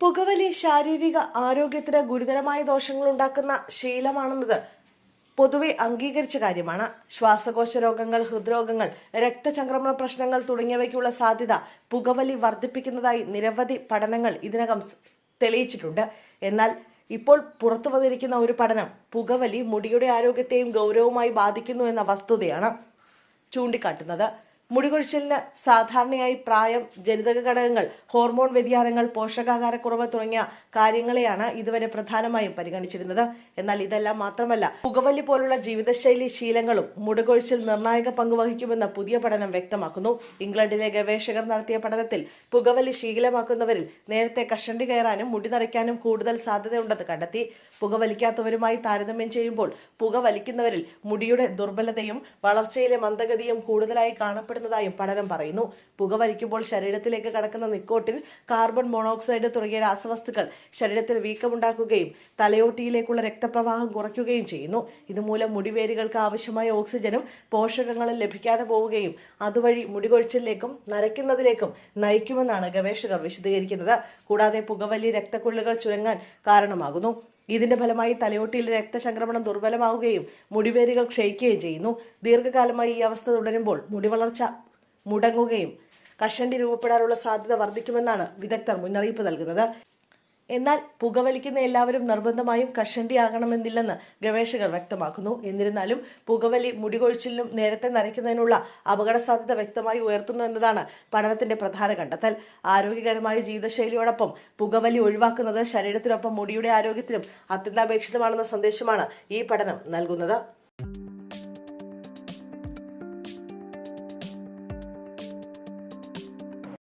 പുകവലി ശാരീരിക ആരോഗ്യത്തിന് ഗുരുതരമായ ദോഷങ്ങൾ ഉണ്ടാക്കുന്ന ശീലമാണെന്നത് പൊതുവെ അംഗീകരിച്ച കാര്യമാണ്. ശ്വാസകോശ രോഗങ്ങൾ, ഹൃദ്രോഗങ്ങൾ, രക്തചംക്രമണ പ്രശ്നങ്ങൾ തുടങ്ങിയവയ്ക്കുള്ള സാധ്യത പുകവലി വർദ്ധിപ്പിക്കുന്നതായി നിരവധി പഠനങ്ങൾ ഇതിനകം തെളിയിച്ചിട്ടുണ്ട്. എന്നാൽ ഇപ്പോൾ പുറത്തു വന്നിരിക്കുന്ന ഒരു പഠനം പുകവലി മുടിയുടെ ആരോഗ്യത്തെയും ഗൗരവമായി ബാധിക്കുന്നു എന്ന വസ്തുതയാണ് ചൂണ്ടിക്കാട്ടുന്നത്. മുടികൊഴിച്ചിലിന് സാധാരണയായി പ്രായം, ജനിതക ഘടകങ്ങൾ, ഹോർമോൺ വ്യതിയാനങ്ങൾ, പോഷകാഹാരക്കുറവ് തുടങ്ങിയ കാര്യങ്ങളെയാണ് ഇതുവരെ പ്രധാനമായും പരിഗണിച്ചിരുന്നത്. എന്നാൽ ഇതെല്ലാം മാത്രമല്ല, പുകവലി പോലുള്ള ജീവിതശൈലി ശീലങ്ങളും മുടികൊഴിച്ചിൽ നിർണായക പങ്ക് വഹിക്കുമെന്ന് പുതിയ പഠനം വ്യക്തമാക്കുന്നു. ഇംഗ്ലണ്ടിലെ ഗവേഷകർ നടത്തിയ പഠനത്തിൽ പുകവലി ശീലമാക്കുന്നവരിൽ നേരത്തെ കഷണ്ടി കയറാനും മുടി നരയ്ക്കാനും കൂടുതൽ സാധ്യതയുണ്ടെന്ന് കണ്ടെത്തി. പുകവലിക്കാത്തവരുമായി താരതമ്യം ചെയ്യുമ്പോൾ പുകവലിക്കുന്നവരിൽ മുടിയുടെ ദുർബലതയും വളർച്ചയിലെ മന്ദഗതിയും കൂടുതലായി കാണപ്പെടുന്നതായും പഠനം പറയുന്നു. പുകവലിക്കുമ്പോൾ ശരീരത്തിലേക്ക് കടക്കുന്ന നിക്കോട്ടിൻ, കാർബൺ മോണോക്സൈഡ് തുടങ്ങിയ രാസവസ്തുക്കൾ ശരീരത്തിൽ വീക്കമുണ്ടാക്കുകയും തലയോട്ടിയിലേക്കുള്ള രക്തപ്രവാഹം കുറയ്ക്കുകയും ചെയ്യുന്നു. ഇതുമൂലം മുടിവേരുകൾക്ക് ആവശ്യമായ ഓക്സിജനും പോഷകങ്ങളും ലഭിക്കാതെ പോവുകയും അതുവഴി മുടികൊഴിച്ചിലേക്കും നരയ്ക്കുന്നതിലേക്കും നയിക്കുമെന്നാണ് ഗവേഷകർ വിശദീകരിക്കുന്നത്. കൂടാതെ പുകവലി രക്തക്കുഴലുകൾ ചുരുങ്ങാൻ കാരണമാകുന്നു. ഇതിന്റെ ഫലമായി തലയോട്ടിയിലെ രക്തചംക്രമണം ദുർബലമാവുകയും മുടിവേരുകൾ ക്ഷയിക്കുകയും ചെയ്യുന്നു. ദീർഘകാലമായി ഈ അവസ്ഥ തുടരുമ്പോൾ മുടിവളർച്ച മുടങ്ങുകയും കഷണ്ടി രൂപപ്പെടാനുള്ള സാധ്യത വർദ്ധിക്കുമെന്നാണ് വിദഗ്ധർ മുന്നറിയിപ്പ് നൽകുന്നത്. എന്നാൽ പുകവലിക്കുന്ന എല്ലാവരും നിർബന്ധമായും കഷണ്ടിയാകണമെന്നില്ലെന്ന് ഗവേഷകർ വ്യക്തമാക്കുന്നു. എന്നിരുന്നാലും പുകവലി മുടികൊഴിച്ചിലിനും നേരത്തെ നരയ്ക്കുന്നതിനുള്ള അപകട സാധ്യത വ്യക്തമായി ഉയർത്തുന്നു എന്നതാണ് പഠനത്തിന്റെ പ്രധാന കണ്ടെത്തൽ. ആരോഗ്യകരമായ ജീവിതശൈലിയോടൊപ്പം പുകവലി ഒഴിവാക്കുന്നത് ശരീരത്തിനൊപ്പം മുടിയുടെ ആരോഗ്യത്തിനും അത്യന്താപേക്ഷിതമാണെന്ന സന്ദേശമാണ് ഈ പഠനം നൽകുന്നത്.